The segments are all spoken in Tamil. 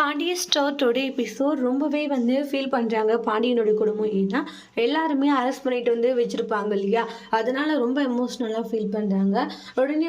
பாண்டிய ஸ்டார் டுடே எபிசோட் ரொம்பவே ஃபீல் பண்ணுறாங்க பாண்டியனோட குடும்பம். ஏன்னா எல்லாருமே அரெஸ்ட் பண்ணிட்டு வச்சுருப்பாங்க இல்லையா, அதனால ரொம்ப எமோஷ்னலாக ஃபீல் பண்ணுறாங்க. உடனே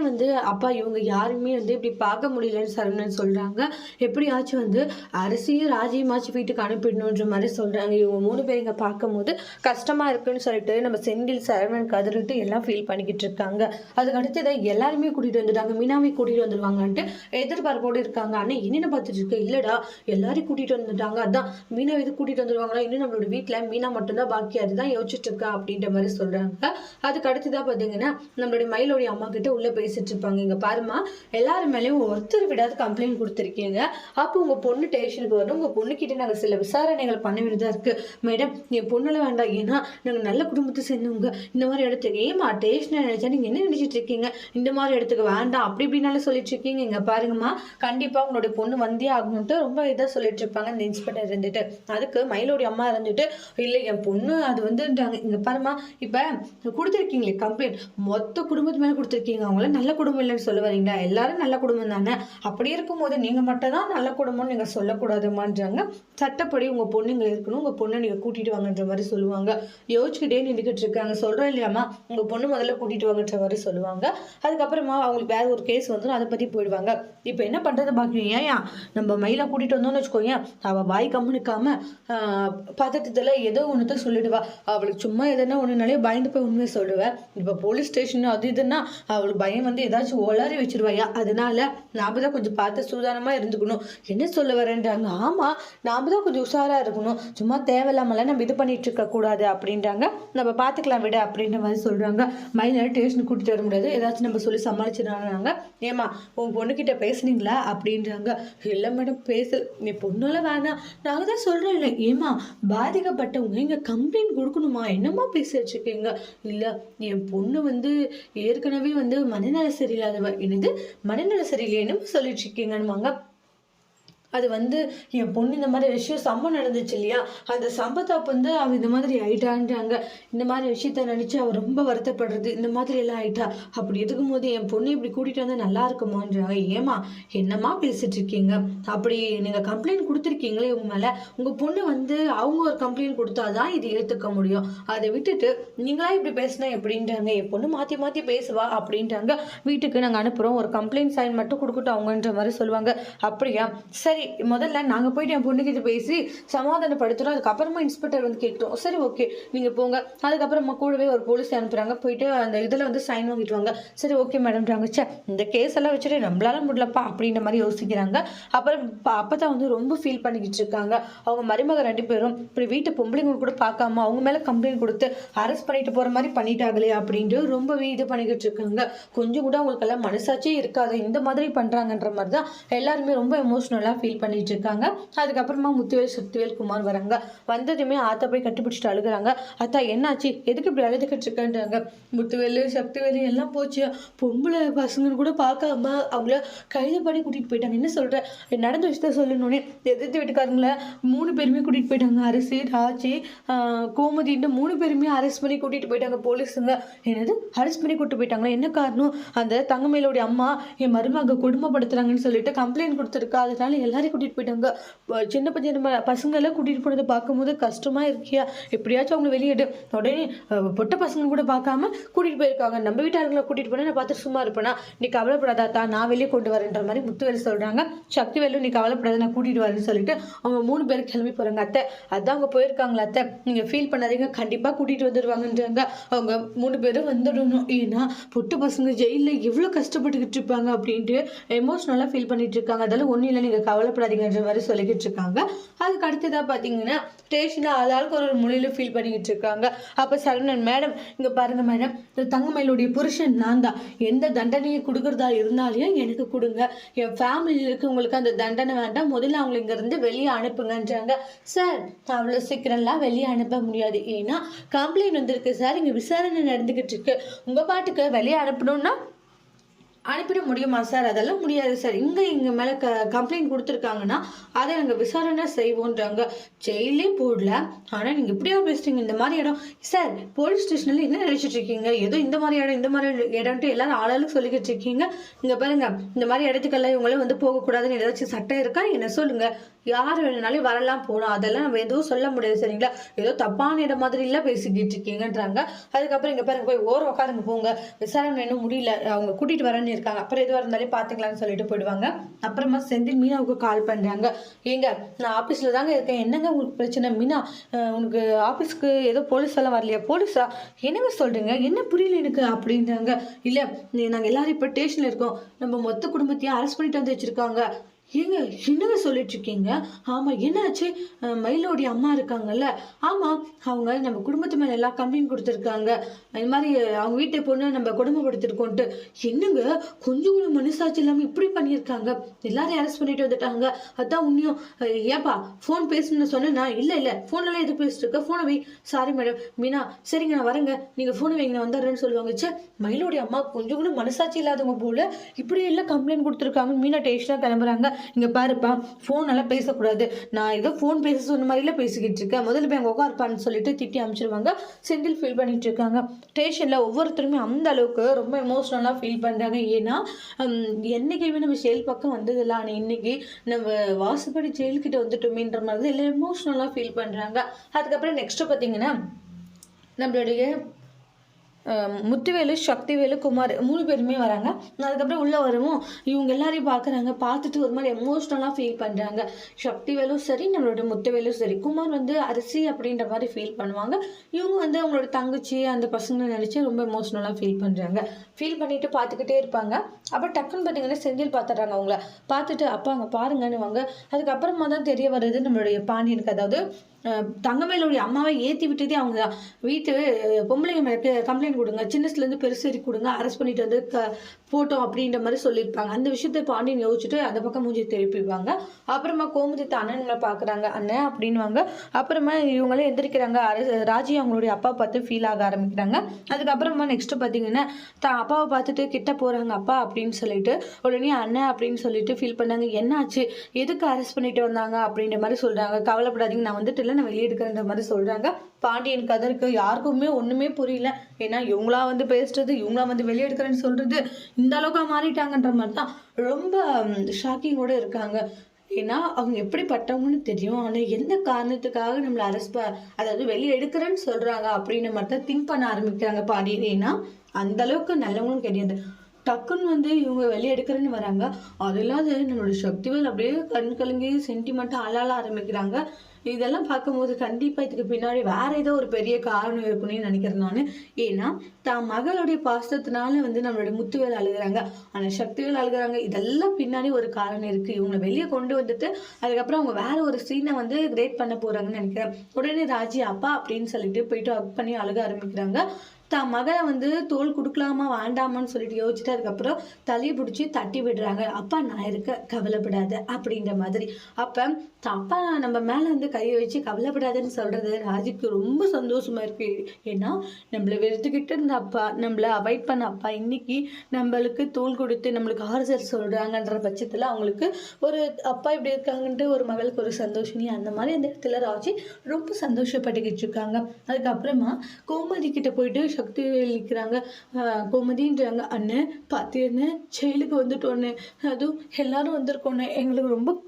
அப்பா இவங்க யாருமே இப்படி பார்க்க முடியலன்னு சரவணன் சொல்கிறாங்க. எப்படியாச்சும் அரசியும் ராஜியமாச்சும் வீட்டுக்கு அனுப்பிடணுன்ற மாதிரி சொல்கிறாங்க. இவங்க 3 பேர் இங்கே பார்க்கும்போது கஷ்டமாக இருக்குன்னு சொல்லிட்டு நம்ம செந்தில் சரவணன் கதறிட்டு எல்லாம் ஃபீல் பண்ணிக்கிட்டு இருக்காங்க. அதுக்கு அடுத்து எல்லாருமே கூட்டிகிட்டு வந்துட்டாங்க. மீனாவை கூட்டிகிட்டு வந்துடுவாங்கன்ட்டு எதிர்பார்ப்போடு இருக்காங்க. ஆனால் என்னென்ன பார்த்துட்டு இருக்கு, இல்லைடா எல்லாரையும் கூட்டிட்டு வந்துட்டாங்க, அதான் மீனா இது கூட்டிட்டு வந்துருவாங்களா, இன்னும் நம்மளோட வீட்டுல மீனா மட்டும்தான் பாக்கி, அதுதான் யோசிச்சுட்டு இருக்கா அப்படின்ற மாதிரி சொல்றாங்க. அதுக்கு அடுத்துதான் பாத்தீங்கன்னா நம்மளுடைய மயிலோடைய அம்மா கிட்ட உள்ள பேசிட்டு இருப்பாங்க. இங்க பாருமா, எல்லாரும் மேலேயும் ஒருத்தர் விடாது கம்ப்ளைண்ட் கொடுத்துருக்கீங்க. அப்போ உங்க பொண்ணு ஸ்டேஷனுக்கு வரும், உங்க பொண்ணு கிட்ட நாங்க சில விசாரணைகள் பண்ண வேண்டியதா இருக்கு. மேடம் என் பொண்ணுல வேண்டாம், ஏன்னா நாங்க நல்ல குடும்பத்தை சேர்ந்தவங்க, இந்த மாதிரி இடத்துக்கு ஏமா ஸ்டேஷன் நினைச்சா நீங்க என்ன நினைச்சிட்டு இருக்கீங்க, இந்த மாதிரி இடத்துக்கு வேண்டாம் அப்படி இப்படின்னாலும் சொல்லிட்டு இருக்கீங்க. இங்க பாருங்கம்மா, கண்டிப்பா உங்களுடைய பொண்ணு வந்தே ஆகணும்ட்டு ரொம்ப இதாக சொல்லிட்டு இருப்பாங்க இந்த இன்ஸ்பெக்டர் இருந்துட்டு. அதுக்கு மயிலோடைய அம்மா இருந்துட்டு, இல்லை என் பொண்ணு அது இங்க பாருமா, இப்ப கொடுத்துருக்கீங்களே கம்ப்ளைண்ட், மொத்த குடும்பத்து மேல கொடுத்துருக்கீங்க, அவங்கள நல்ல குடும்பம் இல்லைன்னு சொல்ல வரீங்களா, எல்லாரும் நல்ல குடும்பம் தானே, அப்படி இருக்கும் போது நீங்க மட்டும் தான் நல்ல குடும்பம்னு நீங்க சொல்லக்கூடாதுமான்றாங்க. சட்டப்படி உங்க பொண்ணு இங்க இருக்கணும், உங்க பொண்ணை நீங்க கூட்டிட்டு வாங்கன்ற மாதிரி சொல்லுவாங்க. யோசிச்சுக்கிட்டே நின்றுக்கிட்டு இருக்காங்க. சொல்றோம் இல்லையாமா, உங்க பொண்ணு முதல்ல கூட்டிட்டு வாங்கன்ற மாதிரி சொல்லுவாங்க. அதுக்கப்புறமா அவங்களுக்கு வேற ஒரு கேஸ் வந்துடும், அதை பத்தி போயிடுவாங்க. இப்ப என்ன பண்றது பாக்குறீங்க, ஏன் நம்ம மயில கூட்டிட்டு வந்தோம்னு வச்சுக்கோங்க, அவ வாய் கம்முனிக்காம பதட்டத்துல ஏதோ ஒண்ணுதான் சொல்லிடுவா. அவளுக்கு சும்மா எதனா ஒண்ணுனாலே பயந்து போய் உண்மையை சொல்லுவேன். இப்ப போலீஸ் ஸ்டேஷன் அது இதுன்னா அவளுக்கு பயம் ஏதாச்சும் ஒளறி வச்சிருவாயா, அதனால நாம தான் கொஞ்சம் பார்த்து சூதானமா இருந்துக்கணும். என்ன சொல்ல வரேன்றாங்க. ஆமா, நாம தான் கொஞ்சம் உஷாரா இருக்கணும், சும்மா தேவையில்லாமல நம்ம இது பண்ணிட்டு இருக்க கூடாது அப்படின்றாங்க. நம்ம பாத்துக்கலாம் விட அப்படின்ற மாதிரி சொல்றாங்க. மயில ஸ்டேஷனுக்கு கூட்டிட்டு வர முடியாது, ஏதாச்சும் நம்ம சொல்லி சமாளிச்சிடறாங்க. ஏமா உன் பொண்ணுகிட்ட பேசுனீங்களா அப்படின்றாங்க. இல்லை மேடம் பேசல, நீ பொண்ணால வேணாம், நாங்கள் தான் சொல்கிறோம் இல்லை. ஏமா பாதிக்கப்பட்டவங்க இங்கே கம்ப்ளைண்ட் கொடுக்கணுமா, என்னம்மா பேசி வச்சுருக்கீங்க. இல்லை என் பொண்ணு ஏற்கனவே மனநல சரியில்லாதவ, என்னது மனநல சரியில்லைன்னு சொல்லிட்டு இருக்கீங்கன்னுவாங்க. அது என் பொண்ணு இந்த மாதிரி விஷயம் சம்பவம் நடந்துச்சு இல்லையா, அந்த சம்பவத்தை அவ இந்த மாதிரி ஆயிட்டான்றாங்க. இந்த மாதிரி விஷயத்த நினைச்சு அவ ரொம்ப வருத்தப்படுறது, இந்த மாதிரி எல்லாம் ஆயிட்டா. அப்படி இருக்கும் போது என் பொண்ணு இப்படி கூட்டிட்டு வந்தா நல்லா இருக்குமான்றாங்க. ஏமா என்னம்மா பேசிட்டு இருக்கீங்க, அப்படி நீங்க கம்ப்ளைண்ட் கொடுத்துருக்கீங்களே உங்க மேல, உங்க பொண்ணு அவங்க ஒரு கம்ப்ளைண்ட் கொடுத்தாதான் இது ஏத்துக்க முடியும், அதை விட்டுட்டு நீங்களா இப்படி பேசினா எப்படின்றாங்க. என் பொண்ணு மாத்தி மாத்தி பேசுவா அப்படின்றாங்க. வீட்டுக்கு நாங்க அனுப்புறோம், ஒரு கம்ப்ளைண்ட் சைன் மட்டும் கொடுக்கட்டும் அவங்கன்ற மாதிரி சொல்லுவாங்க. அப்படியா, சரி முதல்ல நாங்க போயிட்டு என் பொண்ணுகிட்ட பேசி சமாதானப்படுத்துறோம், அதுக்கப்புறமா இன்ஸ்பெக்டர் கேட்கிறோம். சரி ஓகே நீங்க போங்க. அதுக்கப்புறமா கூடவே ஒரு போலீஸ் அனுப்புறாங்க, போயிட்டு அந்த இதுல சைன் வாங்கிட்டு வாங்க. சரி ஓகே மேடம்ன்றாங்க. சே இந்த கேஸ் எல்லாம் வச்சுட்டு நம்மளால முடியலப்பா அப்படின்ற மாதிரி யோசிக்கிறாங்க. அப்புறம் அப்பதான் ரொம்ப ஃபீல் பண்ணிக்கிட்டு இருக்காங்க. அவங்க மருமக 2 பேரும் இப்படி வீட்டு பொம்பளைங்க கூட பார்க்காம அவங்க மேல கம்ப்ளைண்ட் கொடுத்து அரெஸ்ட் பண்ணிட்டு போற மாதிரி பண்ணிட்டாங்களே அப்படின்ட்டு ரொம்பவே இது பண்ணிக்கிட்டு இருக்காங்க. கொஞ்சம் கூட அவங்களுக்கு எல்லாம் மனசாட்சியே இருக்காது, இந்த மாதிரி பண்றாங்கன்ற மாதிரி தான் எல்லாருமே ரொம்ப எமோஷனலா ஃபீல் பண்ணிட்டு இருக்காங்க. அதுக்கப்புறமா முத்துவேல் சக்திவேல் குமார் வராங்க. வந்ததுமே ஆத்தா போய் கட்டிப்பிடிச்சிட்டு அழுகுறாங்க. அத்தா என்னாச்சு, எதுக்கு இப்படி அழுதுகிட்டு இருக்கேன்றாங்க. முத்துவேலு சக்திவேலு எல்லாம் போச்சு, பொம்பளை பசங்க கூட பார்க்காம அவங்கள கைது பண்ணி கூட்டிட்டு போயிட்டாங்க. என்ன சொல்ற, நடந்த விஷயத்த சொல்லணும்னே எதிர்த்து வீட்டுக்காரங்கள 3 பேருமே கூட்டிட்டு போயிட்டாங்க. அரசி ராஜி கோமதின்னு 3 பேருமே அரெஸ்ட் பண்ணி கூட்டிட்டு போயிட்டாங்க போலீஸுங்க. என்னது அரெஸ்ட் பண்ணி கூட்டிட்டு போயிட்டாங்களா, என்ன காரணம், அந்த தங்கமயிலோடைய அம்மா என் மருமக கொடுமைப்படுத்துறாங்கன்னு சொல்லிட்டு கம்ப்ளைண்ட் கொடுத்துருக்கா, அதனால எல்லாரையும் கூட்டிட்டு போயிட்டாங்க. சின்ன பசங்க எல்லாம் கூட்டிட்டு போனதை பார்க்கும்போது கஷ்டமா இருக்கியா, எப்படியாச்சும் அவங்க வெளியிடு. உடனே பொட்ட பசங்க கூட பார்க்காம கூட்டிட்டு போயிருக்காங்க. நம்ம வீட்டாளர்களை கூட்டிட்டு போனா நான் பார்த்து சும்மா இருப்பேனா, நீ கவலைப்படாதா, நான் வெளியே கொண்டு வரேன்ற மாதிரி முத்துவேல் சொல்றாங்க. சக்திவேலு நீ கவலைப்படாத, நான் கூட்டிட்டு வரேன்னு சொல்லிட்டு அவங்க 3 பேரும் கிளம்பி போறாங்க. அத்தை அதான் அவங்க போயிருக்காங்களா அத்தை, நீங்க ஃபீல் பண்ணாதீங்க, கண்டிப்பா கூட்டிட்டு வந்துருவாங்கன்றாங்க. அவங்க 3 பேரும் வந்துடணும், ஏன்னா பொட்டு பசங்க ஜெயில எவ்வளவு கஷ்டப்பட்டுக்கிட்டு இருப்பாங்க அப்படின்ட்டு எமோஷனலா ஃபீல் பண்ணிட்டு இருக்காங்க. அதெல்லாம் ஒன்றும் இல்லை, நீங்க கவலைப்படாதீங்கன்ற மாதிரி சொல்லிக்கிட்டு இருக்காங்க. அதுக்கு அடுத்ததான் பார்த்தீங்கன்னா ஸ்டேஷன்ல ஆளாளுக்கு ஒரு மொழியில ஃபீல் பண்ணிக்கிட்டு இருக்காங்க. அப்போ சரவணன், மேடம் இங்க பாருங்க மேடம், இந்த தங்கமயிலுடைய புருஷன் நான் தான், எந்த தண்டனையை கொடுக்கறதா இருந்தாலையும் எனக்கு கொடுங்க, என் ஃபேமிலியில் இருக்கவங்களுக்கு அந்த தண்டனை வேண்டாம், முதல்ல அவங்களை இங்கிருந்து வெளியே அனுப்புங்கன்றாங்க. சார் அவ்வளோ சீக்கிரம்லாம் வெளியே அனுப்ப முடியாது, ஏன்னா கம்ப்ளைண்ட் வந்திருக்கு சார், இங்கே விசாரணை நடந்துக்கிட்டு இருக்கு, உங்கள் பாட்டுக்கு வெளியே அனுப்பணும்னா அனுப்பிட முடியுமா சார்? அதெல்லாம் முடியாது சார். எங்க மேல கம்ப்ளைண்ட் குடுத்துருக்காங்கன்னா, அத நாங்க விசாரணை செய்வோன்றாங்க. ஜெயிலே போடல. ஆனா நீங்க இப்படியா பேசுறீங்க? இந்த மாரி இடம் சார் போலீஸ் ஸ்டேஷன்ல என்ன நெனச்சிட்டு இருக்கீங்க? ஏதோ இந்த மாரி இடம், இந்த மாரி இடம்ன்ட்டு எல்லாரும் ஆளாளுக்கு சொல்லிக்கிட்டு இருக்கீங்க. இங்க பாருங்க, இந்த மாரி இடத்துக்கெல்லாம் இவங்களும் வந்து போகக்கூடாதுன்னு ஏதாச்சும் சட்டம் இருக்கா? என்ன சொல்லுங்க. யார் வேணும்னாலும் வரலாம், போலாம். அதெல்லாம் நம்ம எதுவும் சொல்ல முடியாது சரிங்களா? ஏதோ தப்பான இடம் மாதிரிலாம் பேசிக்கிட்டு இருக்கீங்கன்றாங்க. அதுக்கப்புறம் இங்க பாருங்க போய் ஓரம் உட்காருங்க போங்க. விசாரணை இன்னும் முடியல. அவங்க கூட்டிட்டு வரேன்னு இருக்காங்க. அப்புறம் எதுவா இருந்தாலும் பாத்துக்கலாம்னு சொல்லிட்டு போயிடுவாங்க. அப்புறமா செந்தில் மீனாவுக்கு கால் பண்றாங்க. ஏங்க நான் ஆபீஸ்ல தாங்க இருக்கேன். என்னங்க உங்களுக்கு பிரச்சனை? மீனா உனக்கு ஆபீஸ்க்கு ஏதோ போலீஸ் எல்லாம் வரலையா? போலீஸா? என்னங்க சொல்றீங்க? என்ன புரியல எனக்கு அப்படின்றாங்க. இல்ல நாங்க எல்லாரும் இப்ப ஸ்டேஷன்ல இருக்கோம். நம்ம மொத்த குடும்பத்தையும் அரெஸ்ட் பண்ணிட்டு வந்து வச்சிருக்காங்க. ஏங்க என்னங்க சொல்லிட்டு இருக்கீங்க? ஆமா என்னாச்சு? மயிலோடைய அம்மா இருக்காங்கல்ல, ஆமா அவங்க நம்ம குடும்பத்து மேல எல்லாம் கம்ப்ளைண்ட் கொடுத்துருக்காங்க. இந்த மாதிரி அவங்க வீட்டு பொண்ணு நம்ம கொடுமைப்படுத்திருக்கோன்ட்டு. என்னங்க கொஞ்சம் கூட மனசாட்சி இல்லாம இப்படி பண்ணியிருக்காங்க. எல்லாரையும் அரெஸ்ட் பண்ணிட்டு வந்துட்டாங்க. அதான் உன்னையும் ஏப்பா ஃபோன் பேசணும்னு சொன்னேன்னா, இல்ல ஃபோன்லாம் எது பேசிட்டு இருக்க? ஃபோனை வை. Sorry madam. மீனா சரிங்க நான் வரேங்க, நீங்க ஃபோனை வைங்க நான் வந்துடுறேன்னு சொல்லுவாங்க. சே மயிலோடைய அம்மா கொஞ்சம் கூட மனசாட்சி இல்லாதவங்க போல இப்படி எல்லாம் கம்ப்ளைண்ட் கொடுத்துருக்காங்க. மீனா டேஷனா கிளம்புறாங்க. இங்க பாருப்பா ஃபோன் எல்லாம் பேசக்கூடாது. நான் ஏதோ ஃபோன் பேச சொன்ன மாதிரிலாம் பேசிக்கிட்டு இருக்கேன். முதல்ல போய் அங்கே உட்காருப்பான்னு சொல்லிட்டு திட்டி அனுப்பிச்சிருவாங்க. செந்தில் ஃபீல் பண்ணிட்டு இருக்காங்க. ஸ்டேஷன்ல ஒவ்வொருத்தருமே அந்த அளவுக்கு ரொம்ப எமோஷனலாக ஃபீல் பண்றாங்க. ஏன்னா என்னைக்குமே நம்ம ஜெயில் பக்கம் வந்ததில்ல. ஆனால் இன்னைக்கு நம்ம வாசுபடி ஜெயில்கிட்ட வந்துட்டோமேன்ற மாதிரி எல்லாம் எமோஷனலாக ஃபீல் பண்றாங்க. அதுக்கப்புறம் நெக்ஸ்ட் பார்த்தீங்கன்னா நம்மளுடைய முத்துவேலு, சக்திவேலு, குமார் 3 பேருமே வராங்க. அதுக்கப்புறம் உள்ள வரவும் இவங்க எல்லாரையும் பார்க்குறாங்க. பார்த்துட்டு ஒரு மாதிரி எமோஷ்னலாக ஃபீல் பண்ணுறாங்க. சக்திவேலும் சரி, நம்மளோட முத்துவேலும் சரி. குமார் வந்து அரிசி அப்படின்ற மாதிரி ஃபீல் பண்ணுவாங்க. இவங்க வந்து அவங்களோட தங்கச்சி அந்த பசங்களை நினச்சி ரொம்ப எமோஷ்னலாக ஃபீல் பண்ணுறாங்க. ஃபீல் பண்ணிட்டு பார்த்துக்கிட்டே இருப்பாங்க. அப்புறம் டக்குன்னு பார்த்தீங்கன்னா செந்தில் பார்த்துட்றாங்க. அவங்கள பார்த்துட்டு அப்பா அங்கே பாருங்கன்னுவாங்க. அதுக்கப்புறமா தான் தெரிய வருது நம்மளுடைய பாண்டியனுக்கு, அதாவது தங்கமயிலுடைய அம்மாவை ஏற்றி விட்டதே அவங்க தான். வீட்டு பொம்பளைங்க மேலே கம்ப்ளைண்ட் கொடுங்க, சின்னஸ்லேருந்து பெருசேரி கொடுங்க, அரெஸ்ட் பண்ணிட்டு வந்து போட்டோம் அப்படின்ற மாதிரி சொல்லியிருப்பாங்க. அந்த விஷயத்தை பாண்டியன் யோசிச்சுட்டு அந்த பக்கம் மூஞ்சி திருப்பிடுவாங்க. அப்புறமா கோமதி அண்ணன்களை பார்க்குறாங்க. அண்ணன் அப்படின்வாங்க. அப்புறமா இவங்களே எந்திரிக்கிறாங்க. ராஜி அவங்களுடைய அப்பா பார்த்து ஃபீல் ஆக ஆரம்பிக்கிறாங்க. அதுக்கப்புறமா நெக்ஸ்ட் பார்த்தீங்கன்னா அப்பாவை பார்த்துட்டு கிட்ட போகிறாங்க. அப்பா அப்படின்னு சொல்லிட்டு உடனே அண்ணன் அப்படின்னு சொல்லிட்டு ஃபீல் பண்ணாங்க. என்னாச்சு, எதுக்கு அரெஸ்ட் பண்ணிட்டு வந்தாங்க அப்படின்ற மாதிரி சொல்கிறாங்க. கவலைப்படாதீங்க, நான் வந்துட்டு நான் வெளியே எடுக்கிறன்ற மாதிரி சொல்றாங்க. பாண்டியன் கதருக்கு யாருக்குமே ஒண்ணுமே புரியல. ஏன்னா இவங்களா வந்து பேசுறது, இவங்களா வந்து வெளியே எடுக்கிறேன்னு சொல்றது, இந்த அளவுக்கு மாறிட்டாங்கன்ற மாதிரி தான் ரொம்ப ஷாக்கிங்கோட இருக்காங்க. ஏன்னா அவங்க எப்படிப்பட்டவங்கன்னு தெரியும். ஆனால் எந்த காரணத்துக்காக நம்மளை அரெஸ்ட் அதாவது வெளியே எடுக்கிறேன்னு சொல்றாங்க அப்படின்னு மட்டும் திங்க் பண்ண ஆரம்பிக்கிறாங்க பாண்டியன். ஏன்னா அந்த அளவுக்கு நல்லவங்களும் கிடையாது. டக்குன்னு வந்து இவங்க வெளியே எடுக்கிறேன்னு வராங்க. அது இல்லாத நம்மளோட சக்திவேல் அப்படியே கண் கலங்கி சென்டிமெண்ட்டாக அழால ஆரம்பிக்கிறாங்க. இதெல்லாம் பார்க்கும்போது கண்டிப்பாக இதுக்கு பின்னாடி வேற ஏதோ ஒரு பெரிய காரணம் இருக்குன்னு நினைக்கிறேன் நான். ஏன்னா தான் மகளுடைய பாசத்தினால வந்து நம்மளுடைய முத்துவேல் அழுகுறாங்க, ஆனால் சக்திவேல் அழுகுறாங்க. இதெல்லாம் பின்னாடி ஒரு காரணம் இருக்குது. இவங்களை வெளியே கொண்டு வந்துட்டு அதுக்கப்புறம் அவங்க வேற ஒரு சீனை வந்து கிரியேட் பண்ண போகிறாங்கன்னு நினைக்கிறேன். உடனே ராஜி அப்பா அப்படின்னு சொல்லிட்டு போயிட்டு ஹக் பண்ணி அழுக ஆரம்பிக்கிறாங்க. தான் மகளை வந்து தோல் கொடுக்கலாமா வேண்டாமான்னு சொல்லிட்டு யோசிச்சுட்டு அதுக்கப்புறம் தலையை பிடிச்சி தட்டி விடுறாங்க. அப்பா நான் இருக்க, கவலைப்படாத அப்படின்ற மாதிரி. அப்போ அப்பா நம்ம மேலே வந்து கையை வச்சு கவலைப்படாதுன்னு சொல்றது ராஜிக்கு ரொம்ப சந்தோஷமா இருக்கு. ஏன்னா நம்மளை வெறுத்துக்கிட்டு இருந்த அப்பா, நம்மளை அவாய்ட் பண்ண அப்பா இன்னைக்கு நம்மளுக்கு தோல் கொடுத்து நம்மளுக்கு ஆறுதல் சொல்றாங்கன்ற பட்சத்தில் அவங்களுக்கு ஒரு அப்பா இப்படி இருக்காங்கன்ட்டு ஒரு மகளுக்கு ஒரு சந்தோஷம். அந்த மாதிரி அந்த இடத்துல ராஜி ரொம்ப சந்தோஷப்பட்டுக்கிட்டு இருக்காங்க. அதுக்கப்புறமா கோமதி கிட்ட போயிட்டு சக்தி நிற்கிறாங்க. கோமதின்றாங்க, அண்ணன் பார்த்தீன்னு ஜெயிலுக்கு வந்துட்டோன்னு, அதுவும் எல்லாரும் வந்திருக்கோன்னு எங்களுக்கு ரொம்ப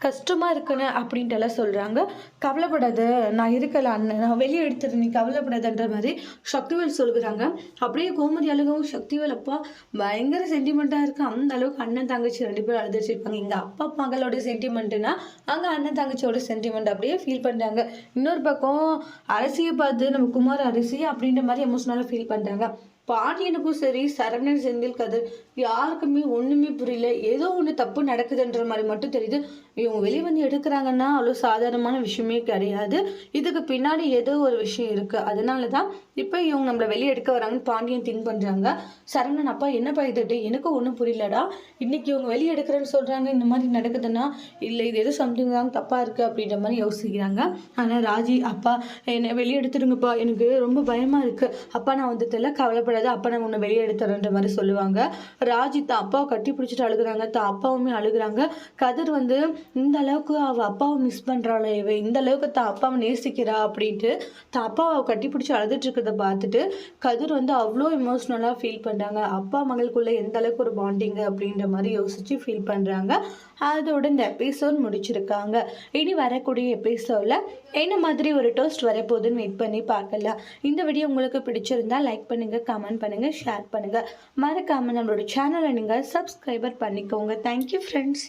கஷ்டமாக இருக்குன்னு அப்படின்ட்டு எல்லாம் சொல்கிறாங்க. கவலைப்படாத, நான் இருக்கல அண்ணன், நான் வெளியே எடுத்துறேன், நீ கவலைப்படாதன்ற மாதிரி சக்திவேல் சொல்கிறாங்க. அப்படியே கோமதி அழுகவும் சக்திவேல் அப்பா பயங்கர சென்டிமெண்ட்டாக இருக்கு. அந்த அளவுக்கு அண்ணன் தங்கச்சி 2 பேரும் அழுதுச்சிருப்பாங்க. இங்கே அப்பா மகளோட சென்டிமெண்ட்டுனா அங்கே அண்ணன் தங்கச்சியோட சென்டிமெண்ட் அப்படியே ஃபீல் பண்ணுறாங்க. இன்னொரு பக்கம் அரசியை பார்த்து நம்ம குமார் அரிசி அப்படின்ற மாதிரி எமோஷனலாக ஃபீல் பண்ணுறாங்க. பாண்டியனுக்கும் சரி, சரவணன், செந்தில், கதிர் யாருக்குமே ஒன்றுமே புரியல. ஏதோ ஒன்று தப்பு நடக்குதுன்ற மாதிரி மட்டும் தெரியுது. இவங்க வெளியே வந்து எடுக்கிறாங்கன்னா அவ்வளோ சாதாரணமான விஷயமே கிடையாது. இதுக்கு பின்னாடி ஏதோ ஒரு விஷயம் இருக்குது. அதனால தான் இப்போ இவங்க நம்மளை வெளியே எடுக்க வராங்கன்னு பாண்டியன் திங்க் பண்ணுறாங்க. சரவணன் அப்பா என்னப்பா இது, எனக்கும் ஒன்றும் புரியலடா, இன்னைக்கு இவங்க வெளியே எடுக்கிறேன்னு சொல்கிறாங்க, இந்த மாதிரி நடக்குதுன்னா இல்லை இது எதுவும் சம்திங் தான் தப்பாக இருக்குது அப்படின்ற மாதிரி யோசிக்கிறாங்க. ஆனால் ராஜி அப்பா என்னை வெளியே எடுத்துடுங்கப்பா, எனக்கு ரொம்ப பயமாக இருக்குது அப்பா, நான் வந்துட்டல, கவலைப்படாது வரக்கூடாது, அப்பா நான் உன்னை வெளியே எடுத்துறேன்ற மாதிரி சொல்லுவாங்க. ராஜி தான் அப்பாவை கட்டி பிடிச்சிட்டு அழுகுறாங்க, தான் அப்பாவுமே அழுகுறாங்க. கதிர் வந்து இந்த அளவுக்கு அவள் அப்பாவை மிஸ் பண்ணுறாளே, இவ இந்த அளவுக்கு தான் அப்பாவை நேசிக்கிறா அப்படின்ட்டு தான் அப்பாவை கட்டி பிடிச்சி அழுதுட்டு இருக்கிறத பார்த்துட்டு கதிர் வந்து அவ்வளோ எமோஷ்னலாக ஃபீல் பண்ணுறாங்க. அப்பா மகளுக்குள்ளே எந்த அளவுக்கு ஒரு பாண்டிங்கு அப்படின்ற மாதிரி யோசித்து ஃபீல் பண்ணுறாங்க. அதோட இந்த எபிசோட் முடிச்சிருக்காங்க. இனி வரக்கூடிய எபிசோடில் என்ன மாதிரி ஒரு டோஸ்ட் வரப்போகுதுன்னு வெயிட் பண்ணி பார்க்கலாம். இந்த வீடியோ உங்களுக்கு பிடிச்சிருந்தா லைக் பண்ணுங்கள், கமெண்ட் பண்ணுங்கள், ஷேர் பண்ணுங்கள். மறக்காமல் நம்மளோட சேனலை நீங்கள் சப்ஸ்கிரைபர் பண்ணிக்கோங்க. Thank you friends.